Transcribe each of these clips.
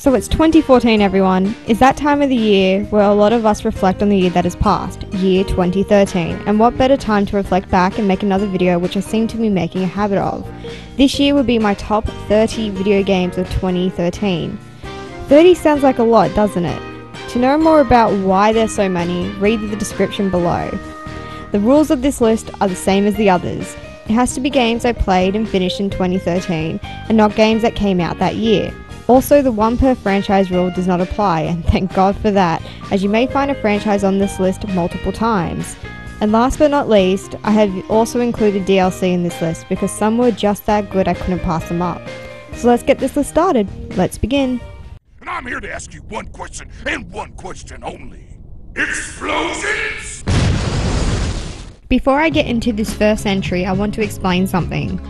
So it's 2014 everyone. It's that time of the year where a lot of us reflect on the year that has passed, year 2013, and what better time to reflect back and make another video, which I seem to be making a habit of. This year would be my top 30 video games of 2013. 30 sounds like a lot, doesn't it? To know more about why there's so many, read the description below. The rules of this list are the same as the others. It has to be games I played and finished in 2013, and not games that came out that year. Also, the one per franchise rule does not apply, and thank God for that, as you may find a franchise on this list multiple times. And last but not least, I have also included DLC in this list because some were just that good I couldn't pass them up. So let's get this list started. Let's begin. And I'm here to ask you one question, and one question only. Explosions! Before I get into this first entry, I want to explain something.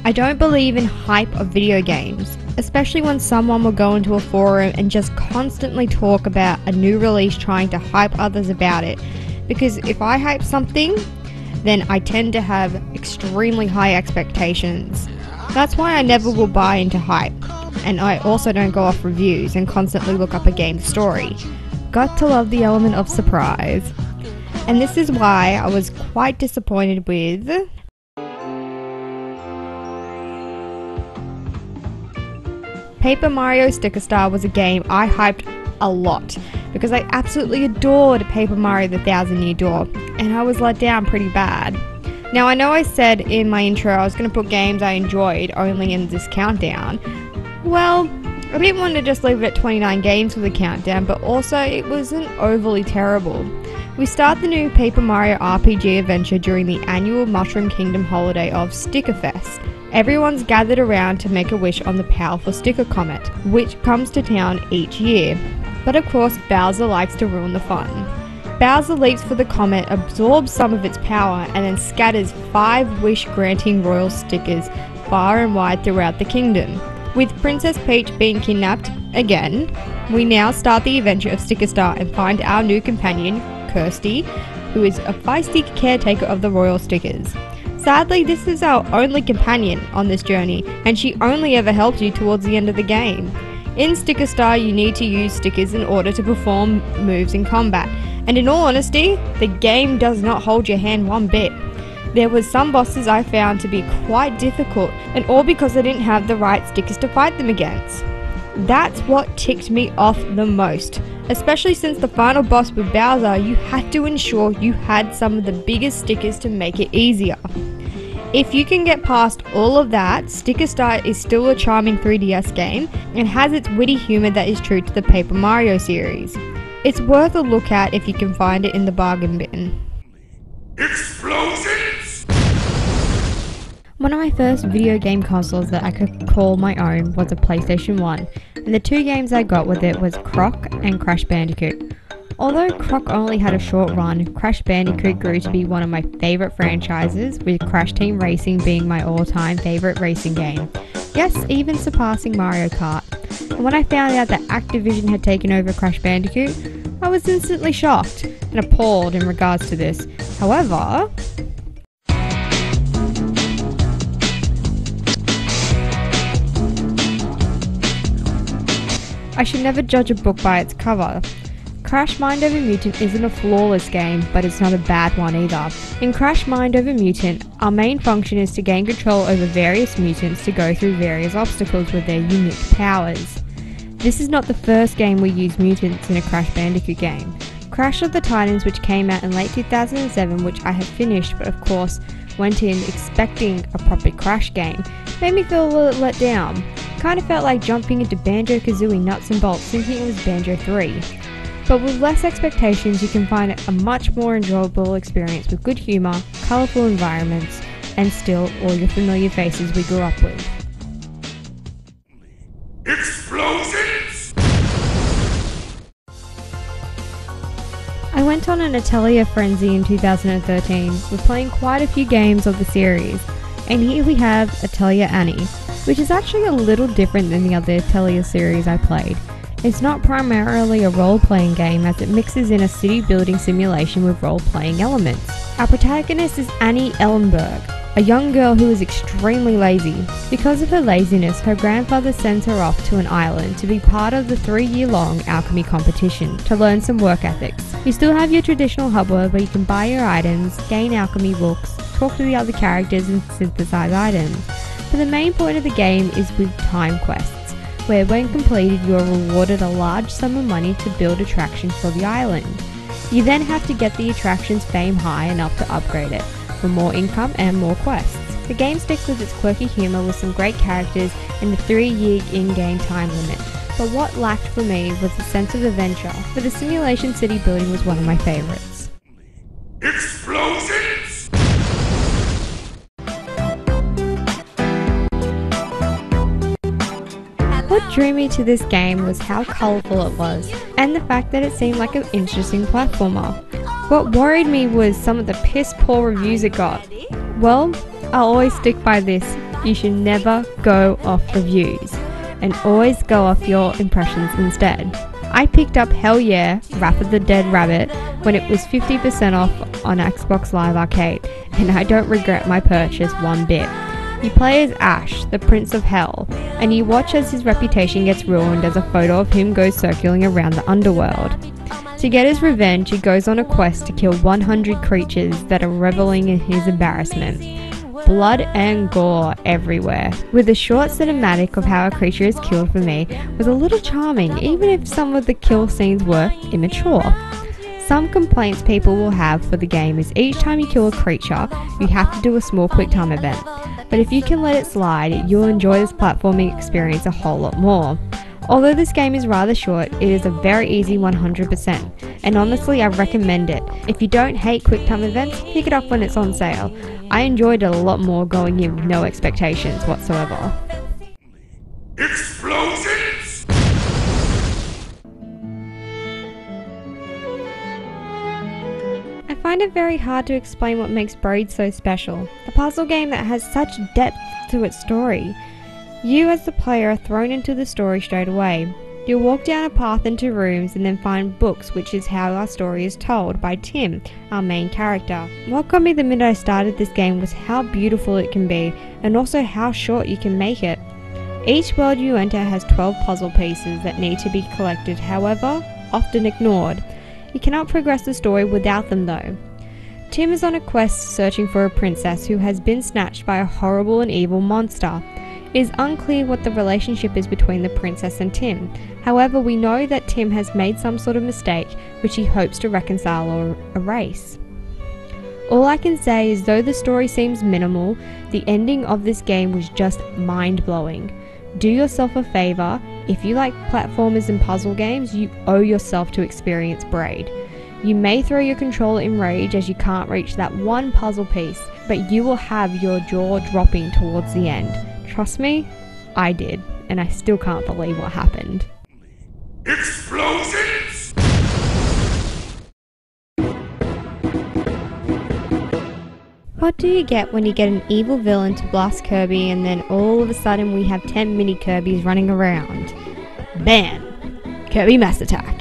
I don't believe in hype of video games, especially when someone will go into a forum and just constantly talk about a new release trying to hype others about it. Because if I hype something, then I tend to have extremely high expectations. That's why I never will buy into hype, and I also don't go off reviews and constantly look up a game's story. Got to love the element of surprise. And this is why I was quite disappointed with Paper Mario Sticker Star. Was a game I hyped a lot because I absolutely adored Paper Mario the Thousand Year Door, and I was let down pretty bad. Now I know I said in my intro I was going to put games I enjoyed only in this countdown. Well, I didn't want to just leave it at 29 games for the countdown, but also it wasn't overly terrible. We start the new Paper Mario RPG adventure during the annual Mushroom Kingdom holiday of Sticker Fest. Everyone's gathered around to make a wish on the powerful Sticker Comet, which comes to town each year. But of course, Bowser likes to ruin the fun. Bowser leaps for the comet, absorbs some of its power, and then scatters 5 wish-granting royal stickers far and wide throughout the kingdom. With Princess Peach being kidnapped again, we now start the adventure of Sticker Star and find our new companion, Kirsty, who is a feisty caretaker of the royal stickers. Sadly, this is our only companion on this journey, and she only ever helps you towards the end of the game. In Sticker Star, you need to use stickers in order to perform moves in combat, and in all honesty, the game does not hold your hand one bit. There was some bosses I found to be quite difficult, and all because I didn't have the right stickers to fight them against. That's what ticked me off the most, especially since the final boss with Bowser, you had to ensure you had some of the biggest stickers to make it easier. If you can get past all of that, Sticker Star is still a charming 3DS game and has its witty humour that is true to the Paper Mario series. It's worth a look at if you can find it in the bargain bin. Explosions! One of my first video game consoles that I could call my own was a PlayStation 1, and the 2 games I got with it was Croc and Crash Bandicoot. Although Croc only had a short run, Crash Bandicoot grew to be one of my favourite franchises, with Crash Team Racing being my all-time favourite racing game. Yes, even surpassing Mario Kart. And when I found out that Activision had taken over Crash Bandicoot, I was instantly shocked and appalled in regards to this. However, I should never judge a book by its cover. Crash Mind Over Mutant isn't a flawless game, but it's not a bad one either. In Crash Mind Over Mutant, our main function is to gain control over various mutants to go through various obstacles with their unique powers. This is not the first game we use mutants in a Crash Bandicoot game. Crash of the Titans, which came out in late 2007, which I have finished, but of course went in expecting a proper Crash game, made me feel a little let down. Kind of felt like jumping into Banjo-Kazooie nuts and bolts thinking it was Banjo 3. But with less expectations, you can find a much more enjoyable experience with good humour, colourful environments, and still all your familiar faces we grew up with. Explosions! I went on an Atelier frenzy in 2013 with playing quite a few games of the series, and here we have Italiani, which is actually a little different than the other Atelier series I played. It's not primarily a role-playing game as it mixes in a city building simulation with role-playing elements. Our protagonist is Annie Ellenberg, a young girl who is extremely lazy. Because of her laziness, her grandfather sends her off to an island to be part of the 3-year-long alchemy competition to learn some work ethics. You still have your traditional hub world where you can buy your items, gain alchemy books, talk to the other characters and synthesize items. But the main point of the game is with time quests, where when completed you are rewarded a large sum of money to build attractions for the island. You then have to get the attraction's fame high enough to upgrade it, for more income and more quests. The game sticks with its quirky humour with some great characters and a 3-year in-game time limit, but what lacked for me was a sense of adventure, but the simulation city building was one of my favourites. Explosions! What drew me to this game was how colourful it was, and the fact that it seemed like an interesting platformer. What worried me was some of the piss poor reviews it got. Well, I'll always stick by this: you should never go off reviews, and always go off your impressions instead. I picked up Hell Yeah, Wrath of the Dead Rabbit when it was 50% off on Xbox Live Arcade, and I don't regret my purchase one bit. You play as Ash, the Prince of Hell, and you watch as his reputation gets ruined as a photo of him goes circling around the underworld. To get his revenge, he goes on a quest to kill 100 creatures that are reveling in his embarrassment. Blood and gore everywhere, with a short cinematic of how a creature is killed for me was a little charming, even if some of the kill scenes were immature. Some complaints people will have for the game is each time you kill a creature, you have to do a small quick time event. But if you can let it slide, you'll enjoy this platforming experience a whole lot more. Although this game is rather short, it is a very easy 100%, and honestly I recommend it. If you don't hate quick time events, pick it up when it's on sale. I enjoyed it a lot more going in with no expectations whatsoever. Explosions! I find it very hard to explain what makes Braid so special, a puzzle game that has such depth to its story. You as the player are thrown into the story straight away. You'll walk down a path into rooms and then find books, which is how our story is told by Tim, our main character. What got me the minute I started this game was how beautiful it can be, and also how short you can make it. Each world you enter has 12 puzzle pieces that need to be collected, however, often ignored. You cannot progress the story without them though. Tim is on a quest searching for a princess who has been snatched by a horrible and evil monster. It is unclear what the relationship is between the princess and Tim. However, we know that Tim has made some sort of mistake which he hopes to reconcile or erase. All I can say is though the story seems minimal, the ending of this game was just mind-blowing. Do yourself a favour, if you like platformers and puzzle games, you owe yourself to experience Braid. You may throw your controller in rage as you can't reach that one puzzle piece, but you will have your jaw dropping towards the end. Trust me, I did, and I still can't believe what happened. Explosions! What do you get when you get an evil villain to blast Kirby and then all of a sudden we have 10 mini Kirbys running around? Bam! Kirby Mass Attack.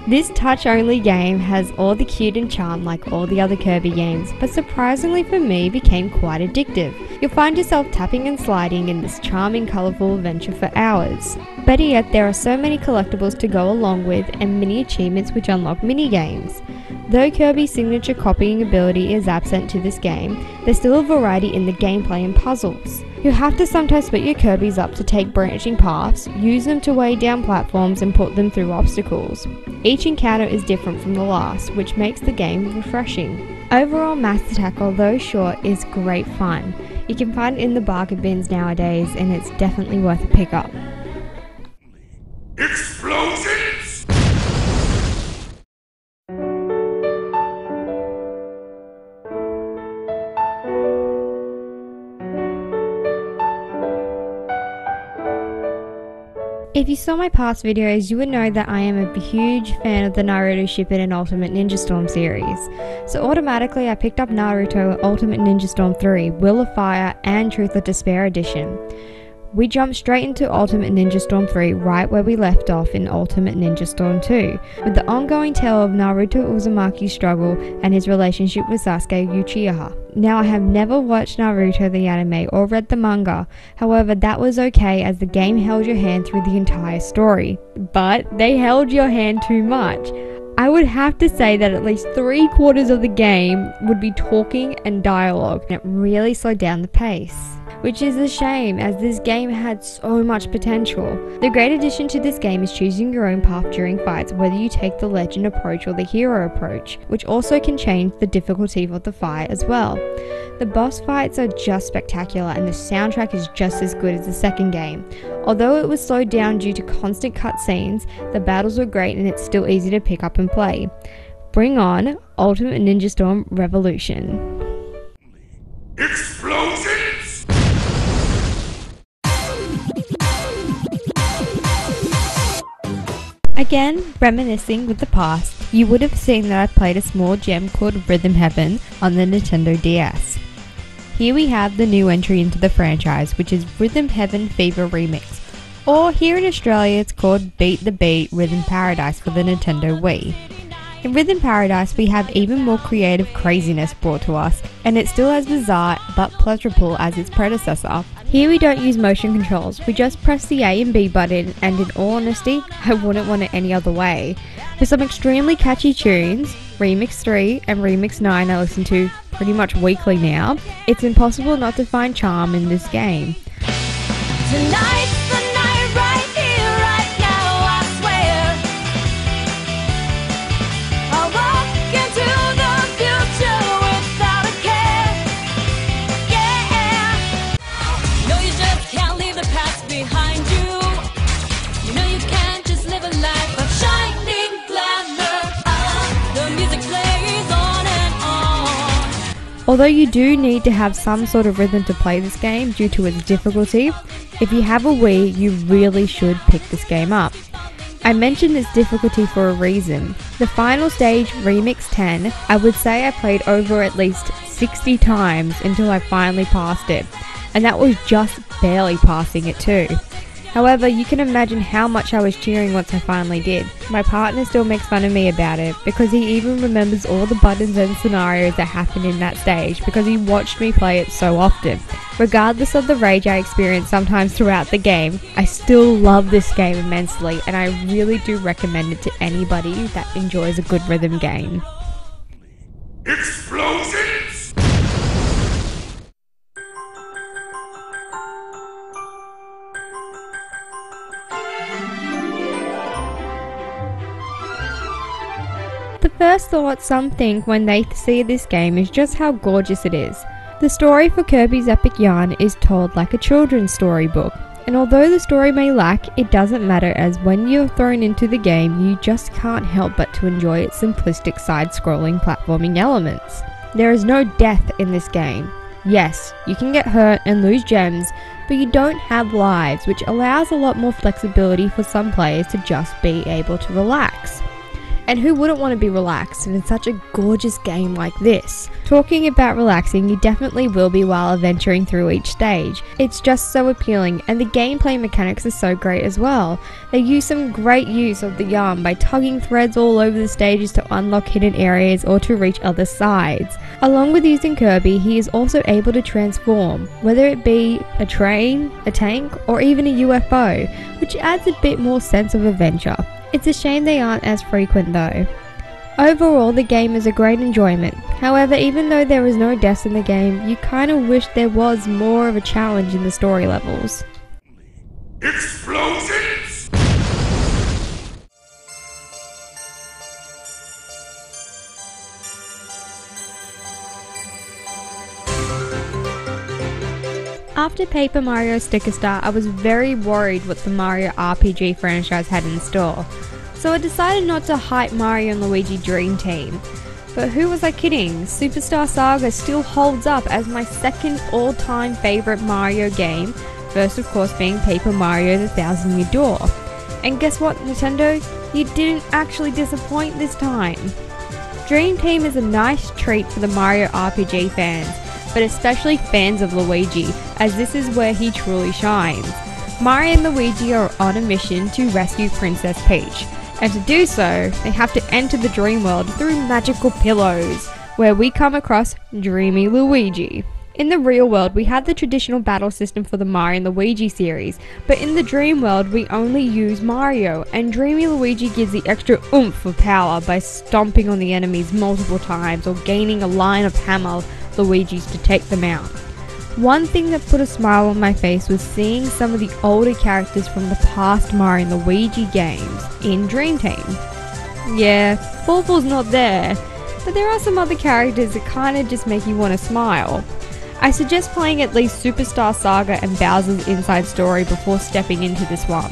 This touch-only game has all the cute and charm like all the other Kirby games, but surprisingly for me became quite addictive. You'll find yourself tapping and sliding in this charming, colourful adventure for hours. Better yet, there are so many collectibles to go along with and mini achievements which unlock mini-games. Though Kirby's signature copying ability is absent to this game, there's still a variety in the gameplay and puzzles. You have to sometimes split your Kirbys up to take branching paths, use them to weigh down platforms and put them through obstacles. Each encounter is different from the last, which makes the game refreshing. Overall, Mass Attack, although short, is great fun. You can find it in the bargain bins nowadays and it's definitely worth a pickup. Explosions! If you saw my past videos, you would know that I am a huge fan of the Naruto Shippuden and Ultimate Ninja Storm series. So automatically I picked up Naruto Ultimate Ninja Storm 3, Will of Fire and Truth or Despair Edition. We jump straight into Ultimate Ninja Storm 3 right where we left off in Ultimate Ninja Storm 2, with the ongoing tale of Naruto Uzumaki's struggle and his relationship with Sasuke Uchiha. Now, I have never watched Naruto the anime or read the manga, however that was okay as the game held your hand through the entire story. But they held your hand too much. I would have to say that at least 3/4 of the game would be talking and dialogue, and it really slowed down the pace. Which is a shame, as this game had so much potential. The great addition to this game is choosing your own path during fights, whether you take the legend approach or the hero approach, which also can change the difficulty of the fight as well. The boss fights are just spectacular, and the soundtrack is just as good as the second game. Although it was slowed down due to constant cutscenes, the battles were great and it's still easy to pick up and play. Bring on Ultimate Ninja Storm Revolution. Explosions! Again, reminiscing with the past, you would have seen that I played a small gem called Rhythm Heaven on the Nintendo DS. Here we have the new entry into the franchise, which is Rhythm Heaven Fever Remix, or here in Australia it's called Beat the Beat Rhythm Paradise for the Nintendo Wii. In Rhythm Paradise we have even more creative craziness brought to us, and it's still as bizarre but pleasurable as its predecessor. Here we don't use motion controls, we just press the A and B button, and in all honesty, I wouldn't want it any other way. For some extremely catchy tunes, Remix 3 and Remix 9 I listen to pretty much weekly now, it's impossible not to find charm in this game. Tonight's the night, right here, right now, I swear. I'll walk into the future without a care. Yeah. No, you just can't leave the past behind you. You know you can't just live a life of shining glamour. The music plays on and on. Although you do need to have some sort of rhythm to play this game due to its difficulty, if you have a Wii, you really should pick this game up. I mentioned its difficulty for a reason. The final stage, Remix 10, I would say I played over at least 60 times until I finally passed it, and that was just barely passing it too. However, you can imagine how much I was cheering once I finally did. My partner still makes fun of me about it because he even remembers all the buttons and scenarios that happened in that stage because he watched me play it so often. Regardless of the rage I experience sometimes throughout the game, I still love this game immensely, and I really do recommend it to anybody that enjoys a good rhythm game. Explosions! The first thought some think when they see this game is just how gorgeous it is. The story for Kirby's epic yarn is told like a children's storybook, and although the story may lack, it doesn't matter, as when you're thrown into the game you just can't help but to enjoy its simplistic side-scrolling platforming elements. There is no death in this game. Yes, you can get hurt and lose gems, but you don't have lives, which allows a lot more flexibility for some players to just be able to relax. And who wouldn't want to be relaxed in such a gorgeous game like this? Talking about relaxing, you definitely will be while adventuring through each stage. It's just so appealing, and the gameplay mechanics are so great as well. They use some great use of the yarn by tugging threads all over the stages to unlock hidden areas or to reach other sides. Along with using Kirby, he is also able to transform, whether it be a train, a tank, or even a UFO, which adds a bit more sense of adventure. It's a shame they aren't as frequent though. Overall, the game is a great enjoyment. However, even though there is no deaths in the game, you kinda wish there was more of a challenge in the story levels. Explosions! After Paper Mario Sticker Star, I was very worried what the Mario RPG franchise had in store, so I decided not to hype Mario and Luigi Dream Team. But who was I kidding? Superstar Saga still holds up as my second all-time favourite Mario game, first of course being Paper Mario The Thousand Year Door. And guess what, Nintendo? You didn't actually disappoint this time. Dream Team is a nice treat for the Mario RPG fans, but especially fans of Luigi, as this is where he truly shines. Mario and Luigi are on a mission to rescue Princess Peach, and to do so, they have to enter the dream world through magical pillows, where we come across Dreamy Luigi. In the real world, we have the traditional battle system for the Mario and Luigi series, but in the dream world, we only use Mario, and Dreamy Luigi gives the extra oomph of power by stomping on the enemies multiple times or gaining a line of hammer Luigi's to take them out. One thing that put a smile on my face was seeing some of the older characters from the past Mario and Luigi games in Dream Team. Yeah, Bawble's not there, but there are some other characters that kinda just make you want to smile. I suggest playing at least Superstar Saga and Bowser's Inside Story before stepping into this one.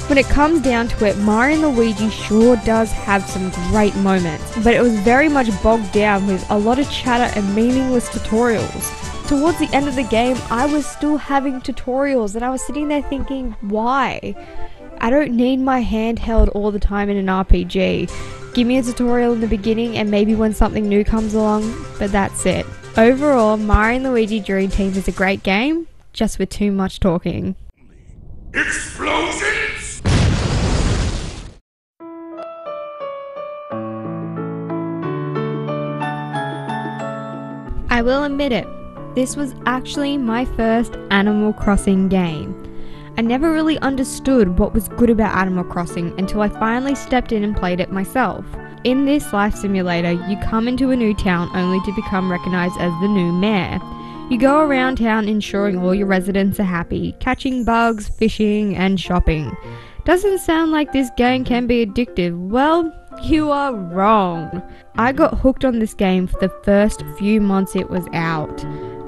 When it comes down to it, Mario and Luigi sure does have some great moments, but it was very much bogged down with a lot of chatter and meaningless tutorials. Towards the end of the game, I was still having tutorials and I was sitting there thinking, why? I don't need my hand held all the time in an RPG. Give me a tutorial in the beginning and maybe when something new comes along, but that's it. Overall, Mario and Luigi Dream Team is a great game, just with too much talking. Explosions! I will admit it, this was actually my first Animal Crossing game. I never really understood what was good about Animal Crossing until I finally stepped in and played it myself. In this life simulator, you come into a new town only to become recognised as the new mayor. You go around town ensuring all your residents are happy, catching bugs, fishing, and shopping. Doesn't sound like this game can be addictive. Well, you are wrong. I got hooked on this game for the first few months it was out.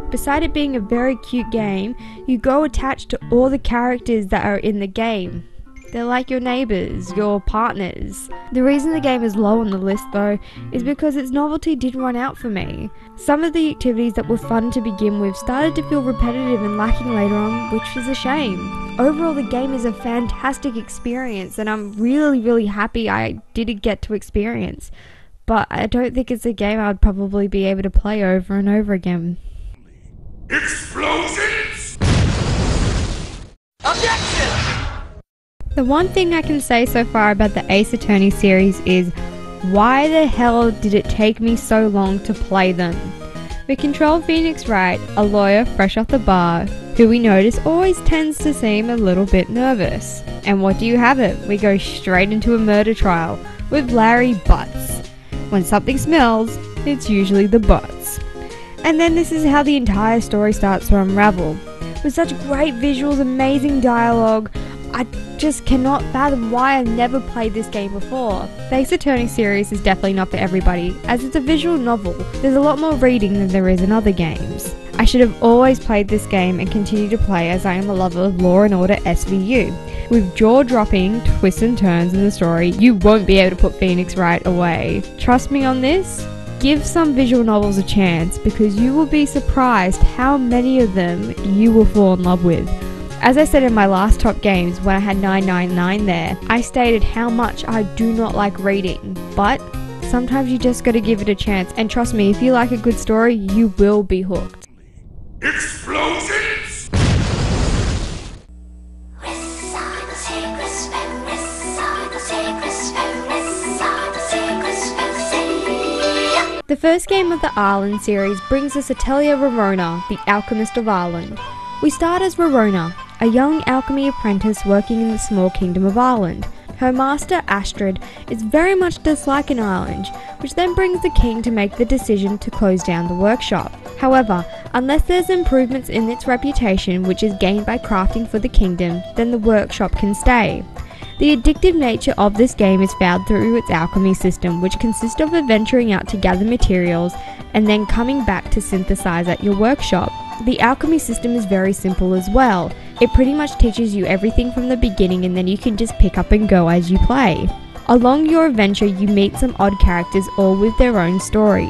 Beside it being a very cute game, you grow attached to all the characters that are in the game. They're like your neighbours, your partners. The reason the game is low on the list though, is because its novelty did run out for me. Some of the activities that were fun to begin with started to feel repetitive and lacking later on, which is a shame. Overall, the game is a fantastic experience and I'm really happy I did get to experience. But I don't think it's a game I would probably be able to play over and over again. Explosions! Objection! The one thing I can say so far about the Ace Attorney series is, why the hell did it take me so long to play them? We control Phoenix Wright, a lawyer fresh off the bar, who we notice always tends to seem a little bit nervous. And what do you have it? We go straight into a murder trial with Larry Butts. When something smells, it's usually the butts. And then this is how the entire story starts to unravel. With such great visuals, amazing dialogue, I just cannot fathom why I've never played this game before. The Ace Attorney series is definitely not for everybody, as it's a visual novel. There's a lot more reading than there is in other games. I should have always played this game and continue to play as I am a lover of Law & Order SVU. With jaw-dropping twists and turns in the story, you won't be able to put Phoenix Wright away. Trust me on this? Give some visual novels a chance, because you will be surprised how many of them you will fall in love with. As I said in my last top games when I had 999 there, I stated how much I do not like reading, but sometimes you just gotta give it a chance, and trust me, if you like a good story, you will be hooked. Explosions! The first game of the Ireland series brings us Atelier Rorona, the alchemist of Ireland. We start as Rorona, a young alchemy apprentice working in the small kingdom of Ireland. Her master, Astrid, is very much disliked in Ireland, which then brings the king to make the decision to close down the workshop. However, unless there's improvements in its reputation, which is gained by crafting for the kingdom, then the workshop can stay. The addictive nature of this game is found through its alchemy system, which consists of adventuring out to gather materials and then coming back to synthesize at your workshop. The alchemy system is very simple as well. It pretty much teaches you everything from the beginning and then you can just pick up and go as you play. Along your adventure you meet some odd characters, all with their own story.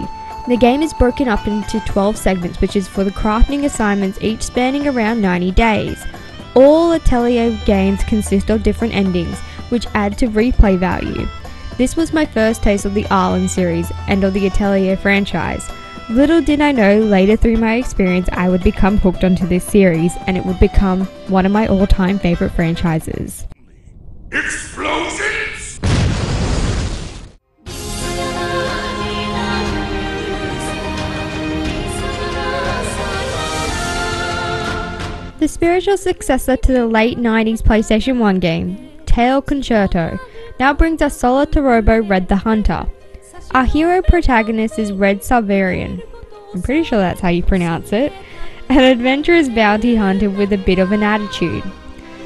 The game is broken up into 12 segments, which is for the crafting assignments, each spanning around 90 days. All Atelier games consist of different endings, which add to replay value. This was my first taste of the Ireland series and of the Atelier franchise. Little did I know later through my experience I would become hooked onto this series and it would become one of my all-time favourite franchises. Explosions! The spiritual successor to the late 90s PlayStation 1 game, Tail Concerto, now brings us Solo to Robo Red the Hunter. Our hero protagonist is Red Salvarian, I'm pretty sure that's how you pronounce it, an adventurous bounty hunter with a bit of an attitude.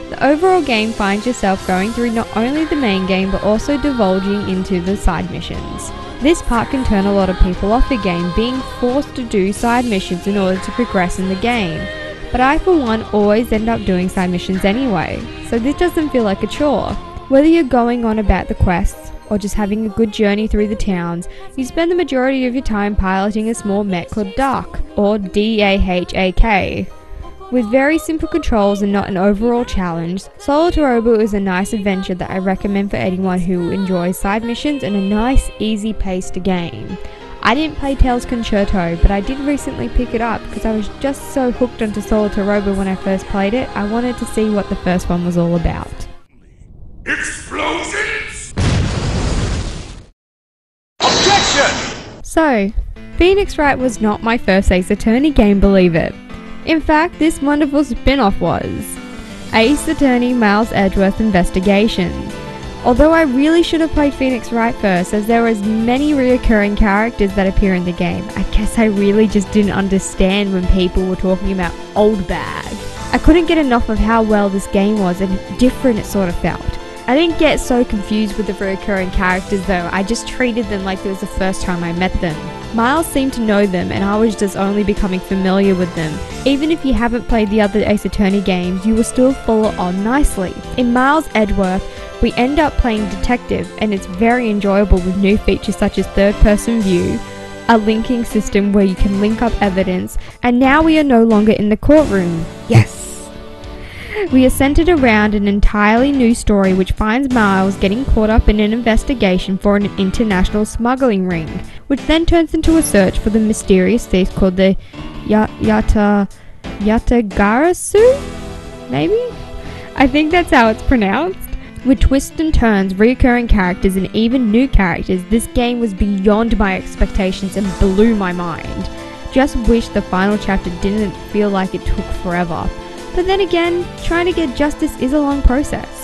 The overall game finds yourself going through not only the main game but also divulging into the side missions. This part can turn a lot of people off the game, being forced to do side missions in order to progress in the game. But I for one always end up doing side missions anyway, so this doesn't feel like a chore. Whether you're going on about the quests, or just having a good journey through the towns, you spend the majority of your time piloting a small mech called Dark, or D-A-H-A-K. With very simple controls and not an overall challenge, Solo to Robo is a nice adventure that I recommend for anyone who enjoys side missions and a nice, easy-paced game. I didn't play Tails Concerto, but I did recently pick it up because I was just so hooked onto Solo to Robo when I first played it, I wanted to see what the first one was all about. Explosions! So, Phoenix Wright was not my first Ace Attorney game, believe it. In fact, this wonderful spin-off was Ace Attorney Miles Edgeworth Investigations. Although I really should have played Phoenix Wright first, as there was many reoccurring characters that appear in the game. I guess I really just didn't understand when people were talking about Old Bag. I couldn't get enough of how well this game was and different it sort of felt. I didn't get so confused with the recurring characters though, I just treated them like it was the first time I met them. Miles seemed to know them and I was just only becoming familiar with them. Even if you haven't played the other Ace Attorney games, you will still follow on nicely. In Miles Edgeworth, we end up playing detective and it's very enjoyable with new features such as third person view, a linking system where you can link up evidence, and now we are no longer in the courtroom. Yes! We are centered around an entirely new story which finds Miles getting caught up in an investigation for an international smuggling ring, which then turns into a search for the mysterious thief called the Yatagarasu? Maybe? I think that's how it's pronounced. With twists and turns, recurring characters and even new characters, this game was beyond my expectations and blew my mind. Just wish the final chapter didn't feel like it took forever. But then again, trying to get justice is a long process.